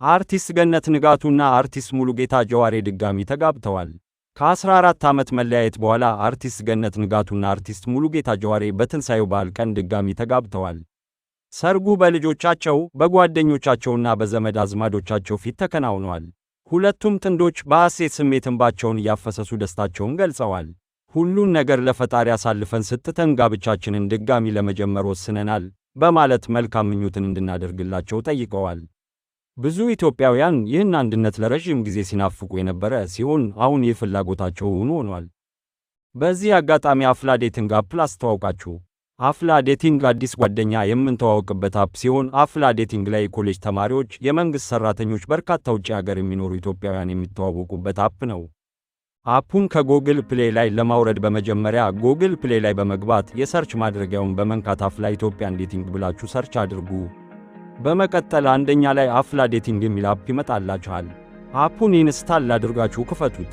አርቲስት ገነት ንጋቱና አርቲስት ሙሉጌታ ጀዋሬ ድጋሚ ተጋብተዋል። ከ14 ዓመት መለያየት በኋላ አርቲስት ገነት ንጋቱና አርቲስት ሙሉጌታ ጀዋሬ በትንሣኤው በዓል ቀን ድጋሚ ተጋብተዋል። ሰርጉ በልጆቻቸው በጓደኞቻቸውና በዘመድ አዝማዶቻቸው ፊት ተከናውኗል። ሁለቱም ጥንዶች በሐሴት ስሜት እንባቸውን እያፈሰሱ ደስታቸውን ገልጸዋል። ሁሉን ነገር ለፈጣሪ አሳልፈን ስትተን ጋብቻችንን ድጋሚ ለመጀመር ወስነናል በማለት መልካም ምኞትን እንድናደርግላቸው ጠይቀዋል። ብዙ ኢትዮጵያውያን ይህን አንድነት ለረጅም ጊዜ ሲናፍቁ የነበረ ሲሆን አሁን ይህ ፍላጎታቸው እውን ሆኗል። በዚህ አጋጣሚ አፍላ ዴቲንግ አፕ ላስተዋውቃችሁ። አፍላ ዴቲንግ አዲስ ጓደኛ የምንተዋወቅበት አፕ ሲሆን አፍላ ዴቲንግ ላይ የኮሌጅ ተማሪዎች፣ የመንግሥት ሠራተኞች፣ በርካታ ውጭ ሀገር የሚኖሩ ኢትዮጵያውያን የሚተዋወቁበት አፕ ነው። አፑን ከጎግል ፕሌይ ላይ ለማውረድ በመጀመሪያ ጎግል ፕሌይ ላይ በመግባት የሰርች ማድረጊያውን በመንካት አፍላ ኢትዮጵያን ዴቲንግ ብላችሁ ሰርች አድርጉ። በመቀጠል አንደኛ ላይ አፍላ ዴቲንግ የሚል አፕ ይመጣላችኋል። አፑን ኢንስታል አድርጋችሁ ክፈቱት።